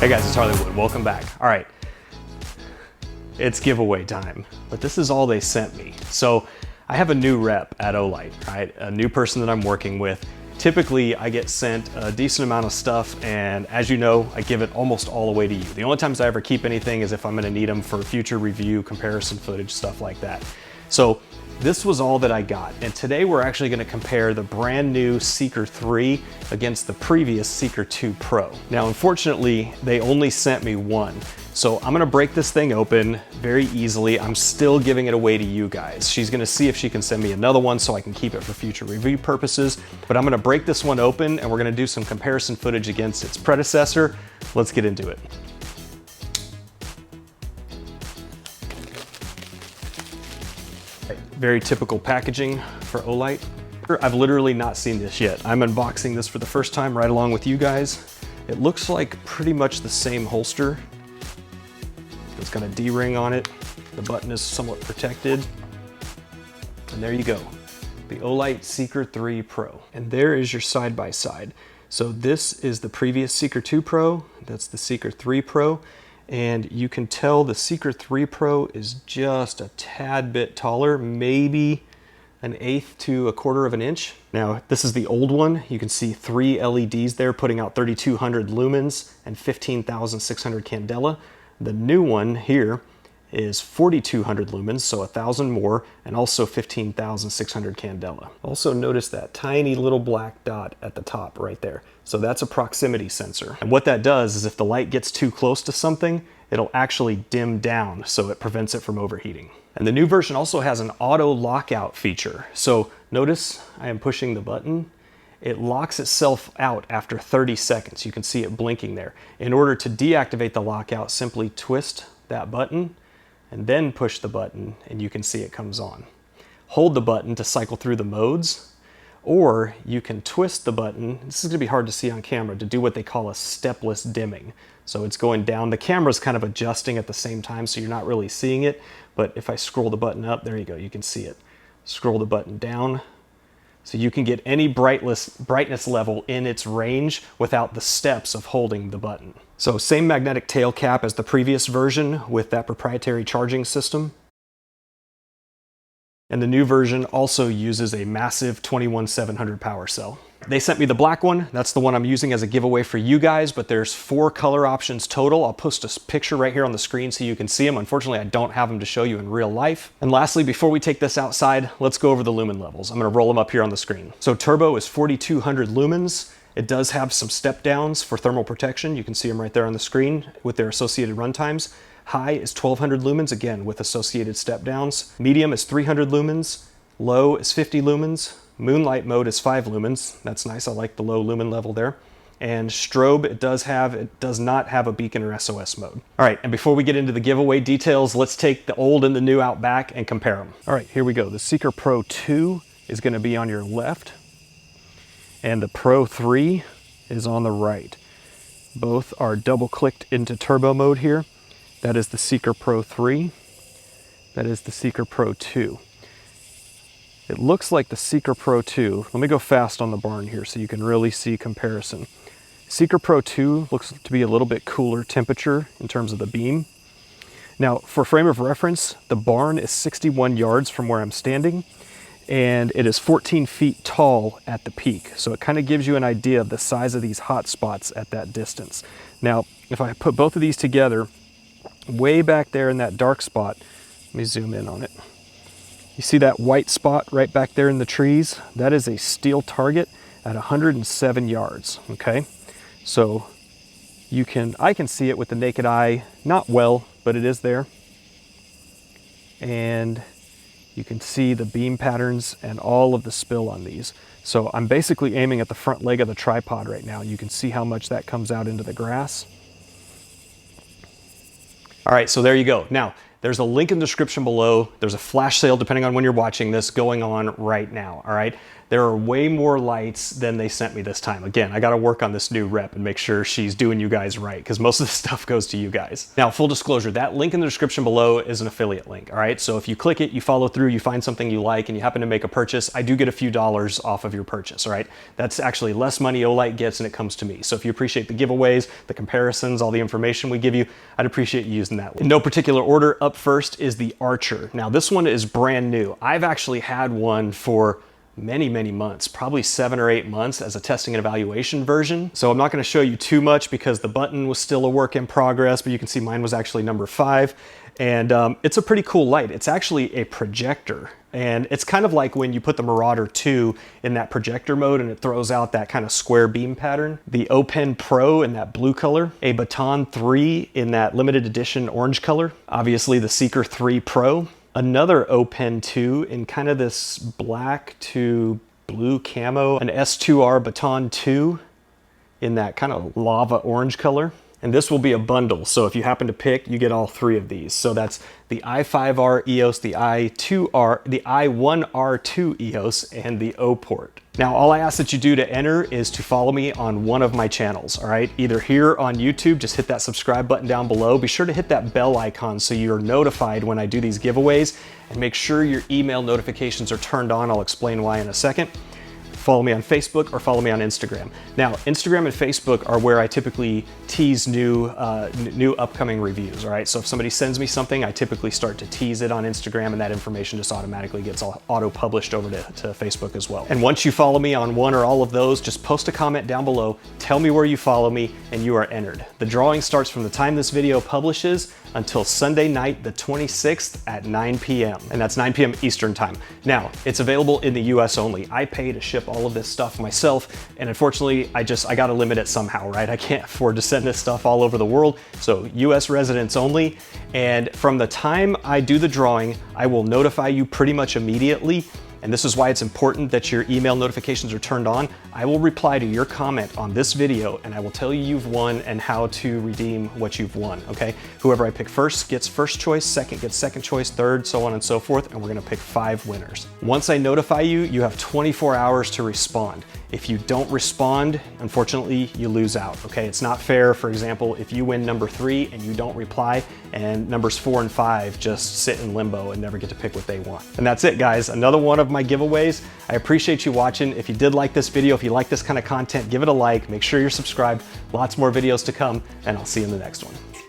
Hey guys, it's HarleyWood. Welcome back. All right, it's giveaway time, but this is all they sent me. So I have a new rep at Olight, right? A new person that I'm working with. Typically, I get sent a decent amount of stuff, and as you know, I give it almost all away to you. The only times I ever keep anything is if I'm gonna need them for future review, comparison footage, stuff like that. So this was all that I got, and today we're actually gonna compare the brand new Seeker 3 against the previous Seeker 2 Pro. Now, unfortunately, they only sent me one. So I'm gonna break this thing open very easily. I'm still giving it away to you guys. She's gonna see if she can send me another one so I can keep it for future review purposes. But I'm gonna break this one open and we're gonna do some comparison footage against its predecessor. Let's get into it. Very typical packaging for Olight. I've literally not seen this yet. I'm unboxing this for the first time right along with you guys. It looks like pretty much the same holster. It's got a D-ring on it. The button is somewhat protected. And there you go, the Olight Seeker 3 Pro. And there is your side-by-side. So this is the previous Seeker 2 Pro, that's the Seeker 3 Pro. And you can tell the Seeker 3 Pro is just a tad bit taller, maybe an eighth to a quarter of an inch. Now, this is the old one. You can see 3 LEDs there putting out 3,200 lumens and 15,600 candela. The new one here is 4,200 lumens, so 1,000 more, and also 15,600 candela. Also notice that tiny little black dot at the top right there. So that's a proximity sensor. And what that does is if the light gets too close to something, it'll actually dim down so it prevents it from overheating. And the new version also has an auto lockout feature. So notice I am pushing the button. It locks itself out after 30 seconds. You can see it blinking there. In order to deactivate the lockout, simply twist that button and then push the button and you can see it comes on. Hold the button to cycle through the modes, or you can twist the button, this is gonna be hard to see on camera, to do what they call a stepless dimming. So it's going down, the camera's kind of adjusting at the same time so you're not really seeing it, but if I scroll the button up, there you go, you can see it. Scroll the button down, so you can get any brightness level in its range without the steps of holding the button. So same magnetic tail cap as the previous version with that proprietary charging system. And the new version also uses a massive 21700 power cell. They sent me the black one. That's the one I'm using as a giveaway for you guys, but there's 4 color options total. I'll post a picture right here on the screen so you can see them. Unfortunately, I don't have them to show you in real life. And lastly, before we take this outside, let's go over the lumen levels. I'm gonna roll them up here on the screen. So turbo is 4,200 lumens. It does have some step downs for thermal protection. You can see them right there on the screen with their associated runtimes. High is 1,200 lumens, again, with associated step downs. Medium is 300 lumens. Low is 50 lumens. Moonlight mode is 5 lumens. That's nice, I like the low lumen level there. And strobe, it does not have a beacon or SOS mode. All right, and before we get into the giveaway details, let's take the old and the new out back and compare them. All right, here we go. The Seeker Pro 2 is gonna be on your left, and the Pro 3 is on the right. Both are double clicked into turbo mode here. That is the Seeker Pro 3. That is the Seeker Pro 2. It looks like the Seeker Pro 2, let me go fast on the barn here so you can really see comparison. Seeker Pro 2 looks to be a little bit cooler temperature in terms of the beam. Now, for frame of reference, the barn is 61 yards from where I'm standing, and it is 14 feet tall at the peak. So it kind of gives you an idea of the size of these hot spots at that distance. Now, if I put both of these together, way back there in that dark spot, let me zoom in on it. You see that white spot right back there in the trees? That is a steel target at 107 yards, okay? So I can see it with the naked eye, not well, but it is there. And you can see the beam patterns and all of the spill on these. So I'm basically aiming at the front leg of the tripod right now. You can see how much that comes out into the grass. All right, so there you go. Now, There's a link in the description below. There's a flash sale, depending on when you're watching this, going on right now, all right? There are way more lights than they sent me this time. Again, I gotta work on this new rep and make sure she's doing you guys right, because most of the stuff goes to you guys. Now, full disclosure, that link in the description below is an affiliate link, all right? So if you click it, you follow through, you find something you like, and you happen to make a purchase, I do get a few dollars off of your purchase, all right? That's actually less money Olight gets and it comes to me. So if you appreciate the giveaways, the comparisons, all the information we give you, I'd appreciate you using that link. In no particular order, up first is the Archer. Now, this one is brand new. I've actually had one for many months, probably 7 or 8 months as a testing and evaluation version. So I'm not going to show you too much because the button was still a work in progress, but you can see mine was actually number 5. And it's a pretty cool light. It's actually a projector. And it's kind of like when you put the Marauder 2 in that projector mode and it throws out that kind of square beam pattern. The O-Pen Pro in that blue color. A Baton 3 in that limited edition orange color. Obviously the Seeker 3 Pro. Another O-Pen 2 in kind of this black to blue camo. An S2R Baton 2 in that kind of lava orange color. And this will be a bundle, so if you happen to pick, you get all 3 of these. So that's the i5R EOS, the i1R2 EOS, and the O-Port. Now, all I ask that you do to enter is to follow me on one of my channels, all right? Either here on YouTube, just hit that subscribe button down below. Be sure to hit that bell icon so you're notified when I do these giveaways, and make sure your email notifications are turned on. I'll explain why in a second. Follow me on Facebook or follow me on Instagram. Now, Instagram and Facebook are where I typically tease new upcoming reviews, all right? So if somebody sends me something, I typically start to tease it on Instagram, and that information just automatically gets auto-published over to Facebook as well. And once you follow me on one or all of those, just post a comment down below, tell me where you follow me, and you are entered. The drawing starts from the time this video publishes until Sunday night, the 26th at 9 p.m. And that's 9 p.m. Eastern time. Now, it's available in the US only. I pay to ship all of this stuff myself, and unfortunately, I gotta limit it somehow, right? I can't afford to send this stuff all over the world, so US residents only. And from the time I do the drawing, I will notify you pretty much immediately. And this is why it's important that your email notifications are turned on. I will reply to your comment on this video, and I will tell you you've won and how to redeem what you've won, okay? Whoever I pick first gets first choice, second gets second choice, third, so on and so forth, and we're gonna pick 5 winners. Once I notify you, you have 24 hours to respond. If you don't respond, unfortunately, you lose out, okay? It's not fair, for example, if you win number 3 and you don't reply, and numbers 4 and 5 just sit in limbo and never get to pick what they want. And that's it, guys. Another one of my giveaways. I appreciate you watching. If you did like this video, if you like this kind of content, give it a like, make sure you're subscribed. Lots more videos to come, and I'll see you in the next one.